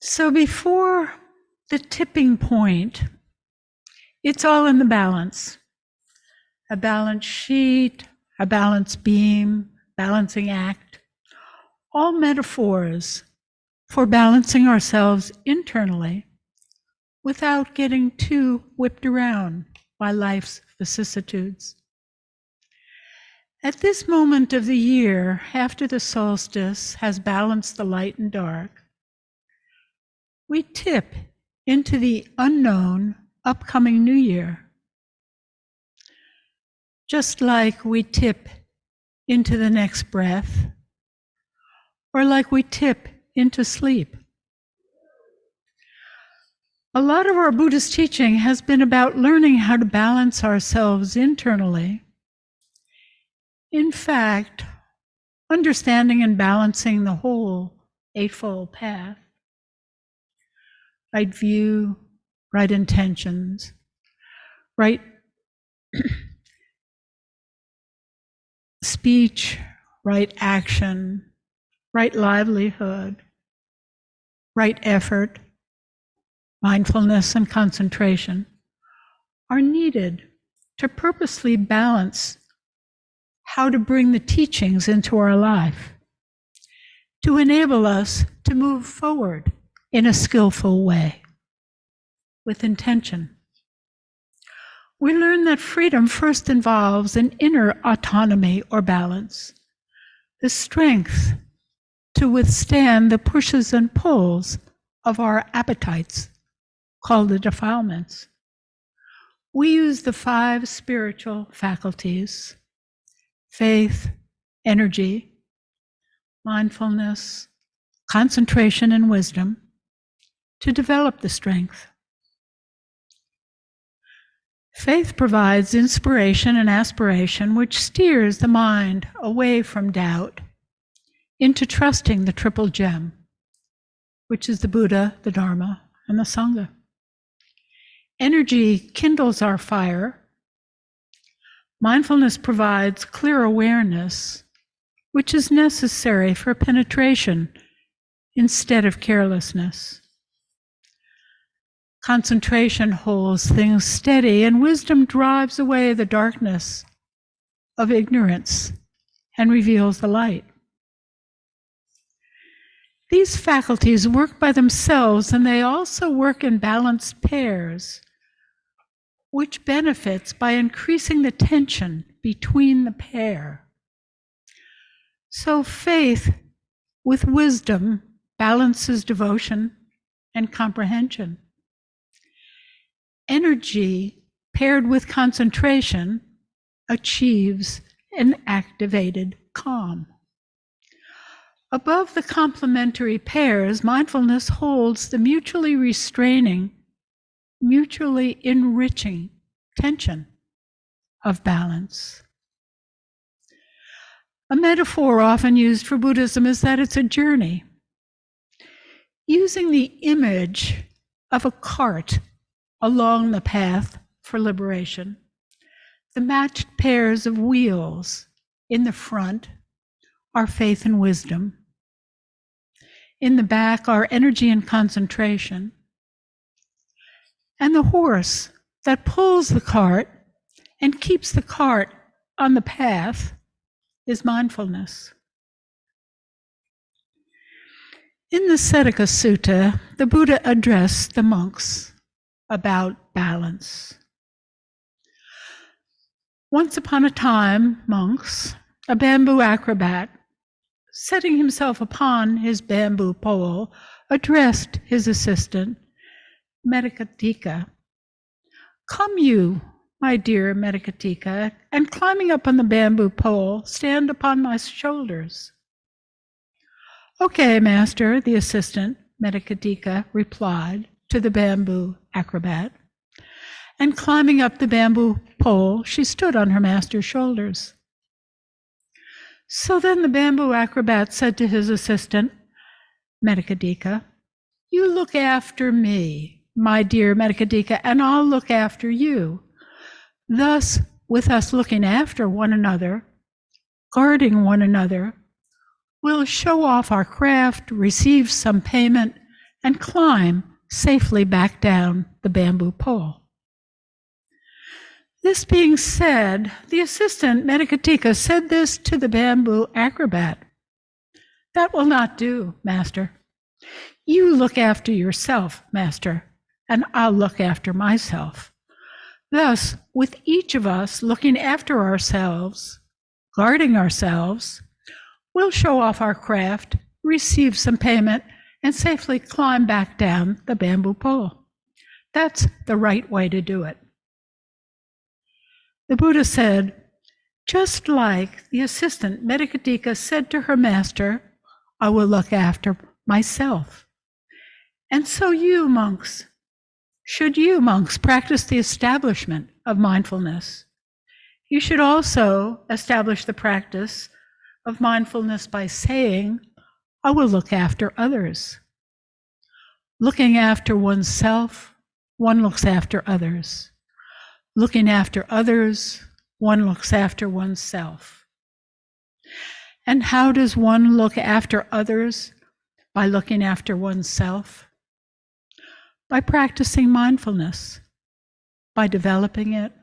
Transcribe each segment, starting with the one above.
So before the tipping point, it's all in the balance. A balance sheet, a balance beam, balancing act, all metaphors for balancing ourselves internally without getting too whipped around by life's vicissitudes. At this moment of the year, after the solstice has balanced the light and dark, we tip into the unknown upcoming new year, just like we tip into the next breath, or like we tip into sleep. A lot of our Buddhist teaching has been about learning how to balance ourselves internally. In fact, understanding and balancing the whole Eightfold Path. Right view, right intentions, right speech, right action, right livelihood, right effort, mindfulness and concentration are needed to purposely balance how to bring the teachings into our life, to enable us to move forward in a skillful way, with intention. We learn that freedom first involves an inner autonomy or balance, the strength to withstand the pushes and pulls of our appetites, called the defilements. We use the 5 spiritual faculties: faith, energy, mindfulness, concentration, and wisdom to develop the strength. Faith provides inspiration and aspiration, which steers the mind away from doubt into trusting the triple gem, which is the Buddha, the Dharma, and the Sangha. Energy kindles our fire. Mindfulness provides clear awareness, which is necessary for penetration instead of carelessness. Concentration holds things steady, and wisdom drives away the darkness of ignorance and reveals the light. These faculties work by themselves, and they also work in balanced pairs, which benefits by increasing the tension between the pair. So faith with wisdom balances devotion and comprehension. Energy paired with concentration achieves an activated calm. Above the complementary pairs, mindfulness holds the mutually restraining, mutually enriching tension of balance. A metaphor often used for Buddhism is that it's a journey. Using the image of a cart along the path for liberation, the matched pairs of wheels in the front are faith and wisdom. In the back are energy and concentration. And the horse that pulls the cart and keeps the cart on the path is mindfulness. In the Setaka Sutta, the Buddha addressed the monks about balance. Once upon a time, monks, a bamboo acrobat, setting himself upon his bamboo pole, addressed his assistant, Medikatika. "Come you, my dear Medikatika, and climbing up on the bamboo pole, stand upon my shoulders." "Okay, master," the assistant, Medikatika, replied to the bamboo acrobat. And climbing up the bamboo pole, she stood on her master's shoulders. So then the bamboo acrobat said to his assistant, Medikatika, "You look after me, my dear Medikatika, and I'll look after you." Thus, with us looking after one another, guarding one another, we'll show off our craft, receive some payment, and climb safely back down the bamboo pole. This being said, the assistant Medicatica said this to the bamboo acrobat. "That will not do, Master. You look after yourself, Master, and I'll look after myself." Thus, with each of us looking after ourselves, guarding ourselves, we'll show off our craft, receive some payment, and safely climb back down the bamboo pole. That's the right way to do it. The Buddha said, just like the assistant Medicatica said to her master, "I will look after myself." And so you monks, should you monks practice the establishment of mindfulness, you should also establish the practice of mindfulness by saying, "I will look after others." Looking after oneself, one looks after others. Looking after others, one looks after oneself. And how does one look after others? By looking after oneself. By practicing mindfulness, by developing it,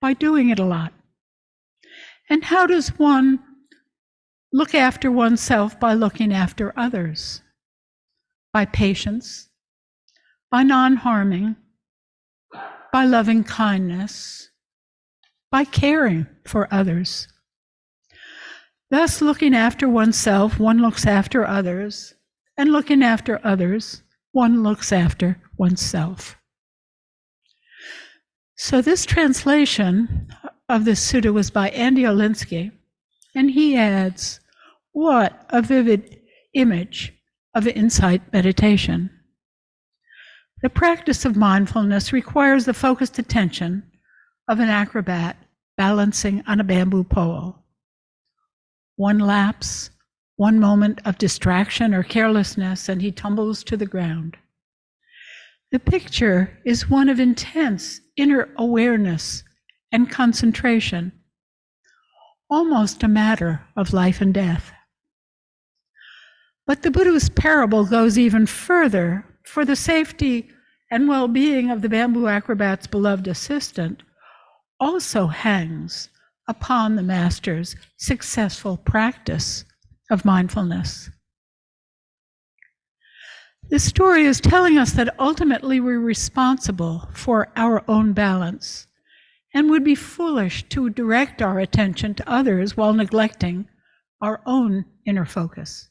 by doing it a lot. And how does one look after oneself? By looking after others, by patience, by non-harming, by loving kindness, by caring for others. Thus, looking after oneself, one looks after others, and looking after others, one looks after oneself. So this translation of this sutta was by Andy Olinsky, and he adds, what a vivid image of insight meditation. The practice of mindfulness requires the focused attention of an acrobat balancing on a bamboo pole. One lapse, one moment of distraction or carelessness, and he tumbles to the ground. The picture is one of intense inner awareness and concentration, almost a matter of life and death. But the Buddha's parable goes even further. For the safety and well-being of the bamboo acrobat's beloved assistant also hangs upon the master's successful practice of mindfulness. This story is telling us that ultimately we're responsible for our own balance and would be foolish to direct our attention to others while neglecting our own inner focus.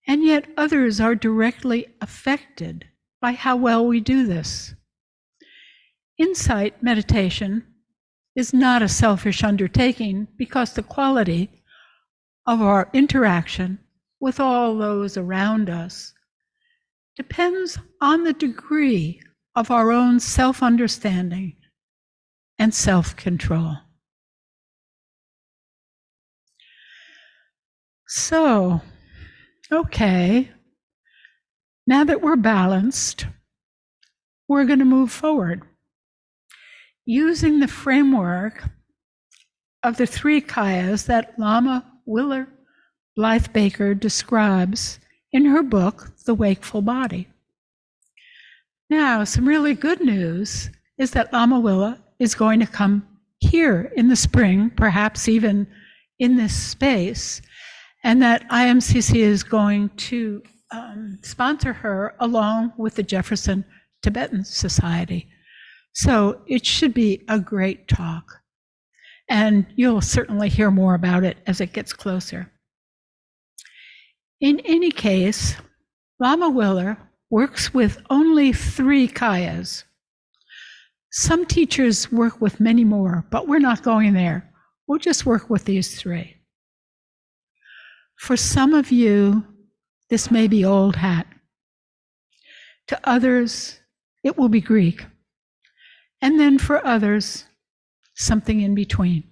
And yet others are directly affected by how well we do this. Insight meditation is not a selfish undertaking because the quality of our interaction with all those around us depends on the degree of our own self-understanding and self-control. So, okay, now that we're balanced, we're going to move forward using the framework of the three kayas that Lama Willa Blythe Baker describes in her book, The Wakeful Body. Now, some really good news is that Lama Willa is going to come here in the spring, perhaps even in this space, and that IMCC is going to sponsor her along with the Jefferson Tibetan Society. So it should be a great talk. And you'll certainly hear more about it as it gets closer. In any case, Lama Willa works with only 3 kayas. Some teachers work with many more, but we're not going there. We'll just work with these 3. For some of you, this may be old hat. To others, it will be Greek. And then for others, something in between.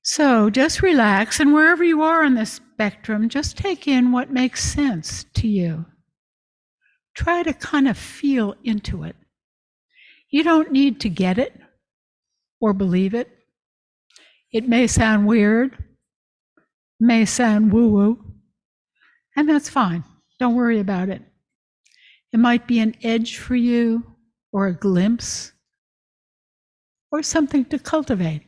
So just relax, and wherever you are on this spectrum, just take in what makes sense to you. Try to kind of feel into it. You don't need to get it or believe it. It may sound weird, may sound woo-woo. And that's fine. Don't worry about it. It might be an edge for you, or a glimpse, or something to cultivate.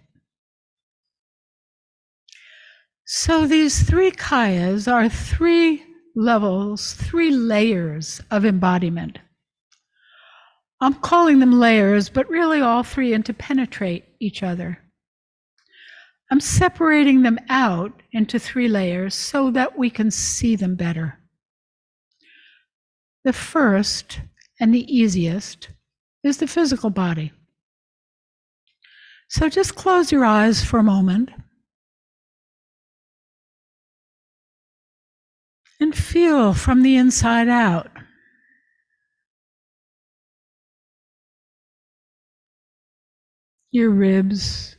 So these three kayas are 3 levels, 3 layers of embodiment. I'm calling them layers, but really all 3 interpenetrate each other. I'm separating them out into 3 layers so that we can see them better. The first and the easiest is the physical body. So just close your eyes for a moment and feel from the inside out. Your ribs,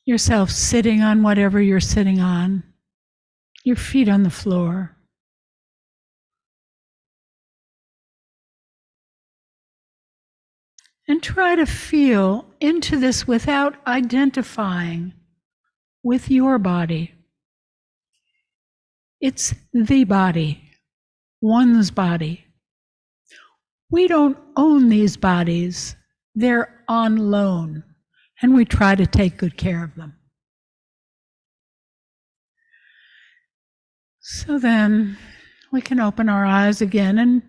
yourself sitting on whatever you're sitting on, your feet on the floor. And try to feel into this without identifying with your body. It's the body, one's body. We don't own these bodies. They're on loan, and we try to take good care of them. So then we can open our eyes again, and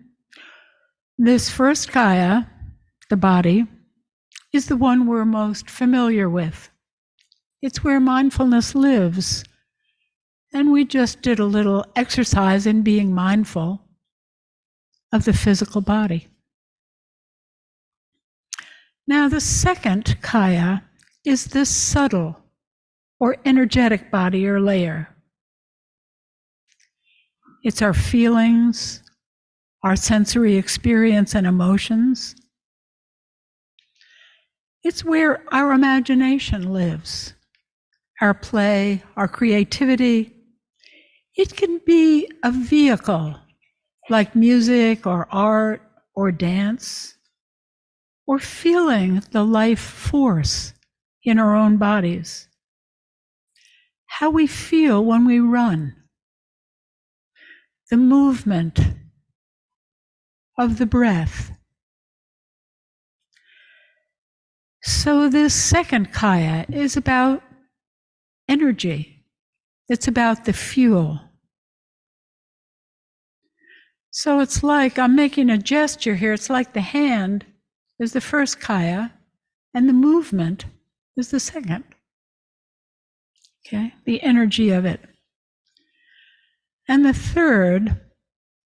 this first kaya, the body, is the one we're most familiar with. It's where mindfulness lives. And we just did a little exercise in being mindful of the physical body. Now, the second kaya is this subtle or energetic body or layer. It's our feelings, our sensory experience and emotions. It's where our imagination lives, our play, our creativity. It can be a vehicle like music or art or dance, or feeling the life force in our own bodies. How we feel when we run, the movement of the breath. So this second kaya is about energy. It's about the fuel. So it's like I'm making a gesture here. It's like the hand is the first kaya, and the movement is the second. Okay, the energy of it. And the third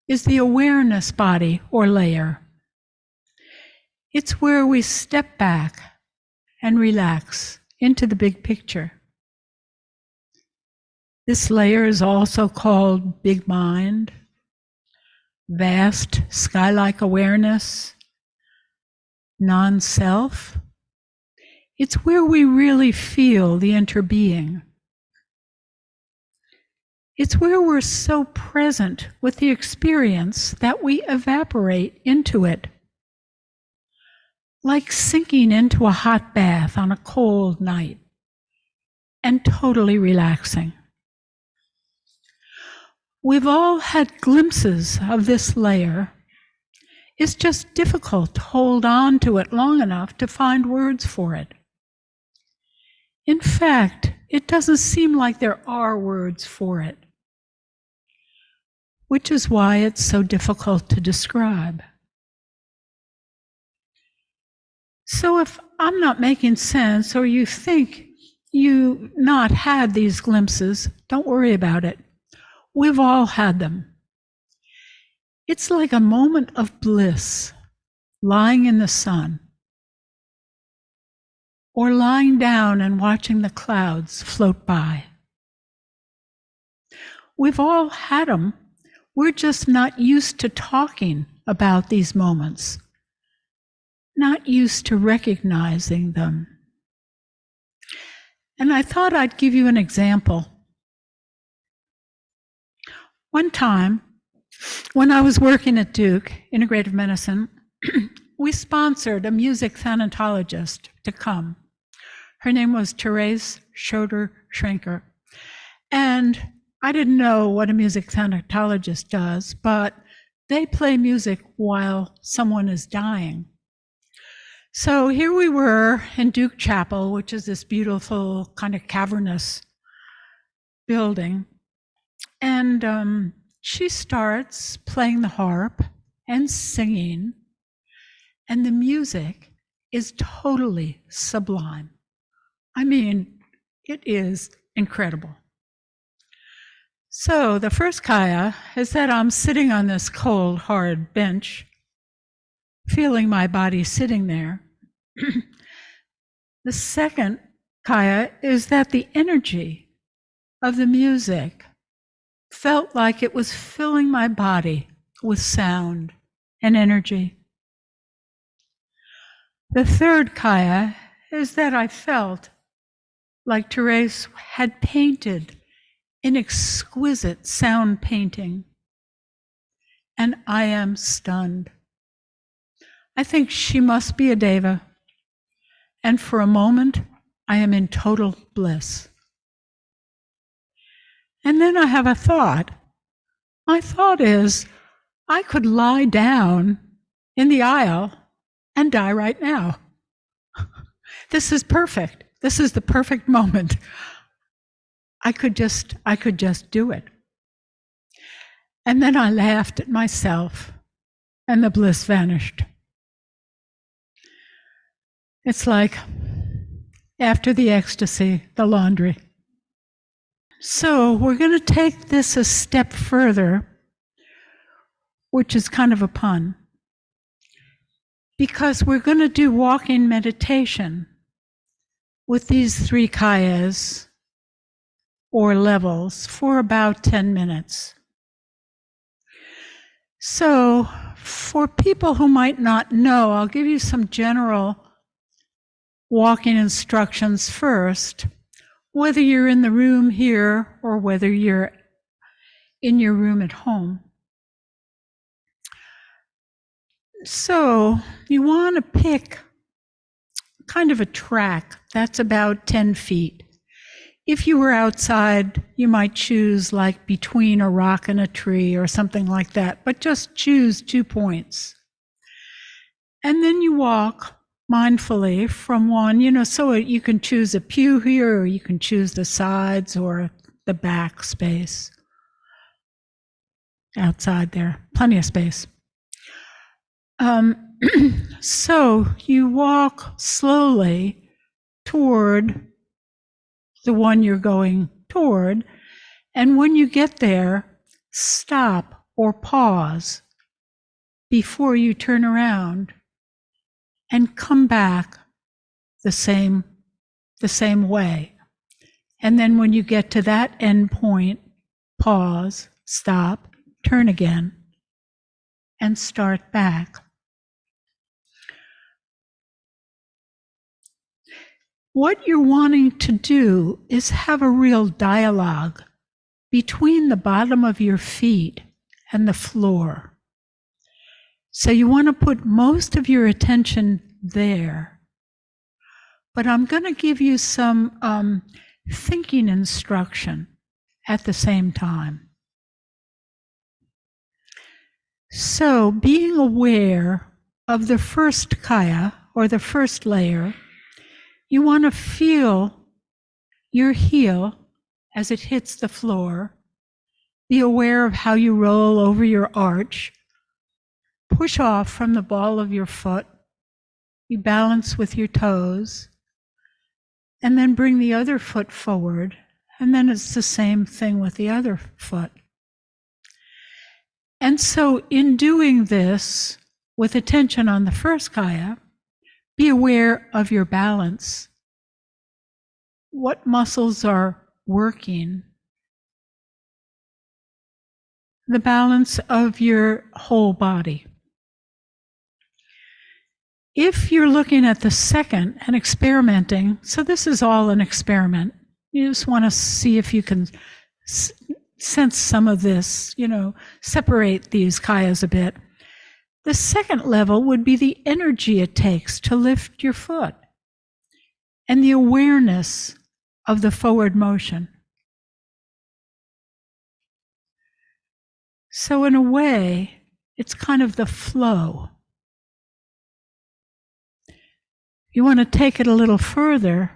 is the awareness body or layer. It's where we step back and relax into the big picture. This layer is also called big mind, vast sky-like awareness, non-self. It's where we really feel the interbeing. It's where we're so present with the experience that we evaporate into it, like sinking into a hot bath on a cold night and totally relaxing. We've all had glimpses of this layer. It's just difficult to hold on to it long enough to find words for it. In fact, it doesn't seem like there are words for it, which is why it's so difficult to describe. So if I'm not making sense, or you think you not had these glimpses, don't worry about it. We've all had them. It's like a moment of bliss, lying in the sun, or lying down and watching the clouds float by. We've all had them. We're just not used to talking about these moments, not used to recognizing them. And I thought I'd give you an example. One time, when I was working at Duke Integrative Medicine, we sponsored a music thanatologist to come. Her name was Therese Schroeder-Schrenker. And I didn't know what a music thanatologist does, but they play music while someone is dying. So here we were in Duke Chapel, which is this beautiful kind of cavernous building. And she starts playing the harp and singing, and the music is totally sublime. I mean, it is incredible. So the first kaya is that I'm sitting on this cold, hard bench, feeling my body sitting there. The second kaya is that the energy of the music felt like it was filling my body with sound and energy. The third kaya is that I felt like Therese had painted an exquisite sound painting, and I am stunned. I think she must be a deva, and for a moment, I am in total bliss. And then I have a thought. My thought is, I could lie down in the aisle and die right now. This is perfect. This is the perfect moment. I could just do it. And then I laughed at myself, and the bliss vanished. It's like after the ecstasy, the laundry. So we're going to take this a step further, which is kind of a pun, because we're going to do walking meditation with these 3 kayas or levels for about 10 minutes. So for people who might not know, I'll give you some general walking instructions first, whether you're in the room here or whether you're in your room at home. So you want to pick kind of a track that's about 10 feet. If you were outside, you might choose like between a rock and a tree or something like that, but just choose 2 points. And then you walk mindfully from one, so you can choose a pew here, or you can choose the sides or the back space. Outside there, plenty of space. So you walk slowly toward the one you're going toward, and when you get there, stop or pause before you turn around and come back the same way. And then when you get to that end point, pause, stop, turn again, and start back. What you're wanting to do is have a real dialogue between the bottom of your feet and the floor. So you want to put most of your attention there. But I'm going to give you some thinking instruction at the same time. So being aware of the first kaya, or the first layer, you want to feel your heel as it hits the floor. Be aware of how you roll over your arch. Push off from the ball of your foot. You balance with your toes. And then bring the other foot forward. And then it's the same thing with the other foot. And so in doing this, with attention on the first kaya, be aware of your balance. What muscles are working? The balance of your whole body. If you're looking at the second and experimenting, so this is all an experiment. You just want to see if you can sense some of this, separate these kayas a bit. The second level would be the energy it takes to lift your foot and the awareness of the forward motion. So in a way, it's kind of the flow. If you want to take it a little further,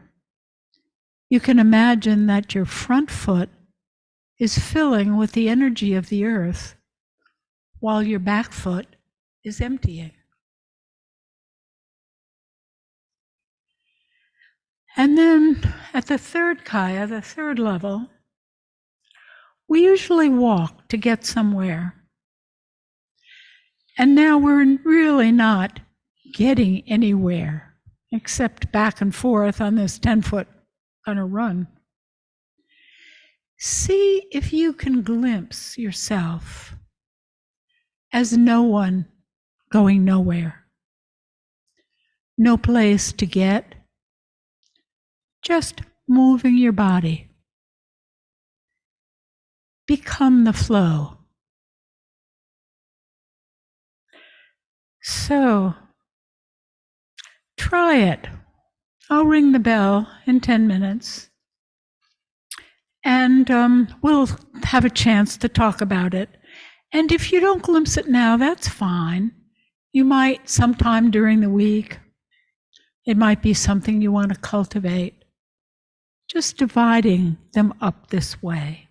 you can imagine that your front foot is filling with the energy of the earth while your back foot is emptying. And then at the third kaya, the third level, we usually walk to get somewhere. And now we're really not getting anywhere except back and forth on this 10-foot kind of run. See if you can glimpse yourself as no one going nowhere. No place to get, just moving your body. Become the flow. So, try it. I'll ring the bell in 10 minutes. And we'll have a chance to talk about it. And if you don't glimpse it now, that's fine. You might sometime during the week. It might be something you want to cultivate. Just dividing them up this way.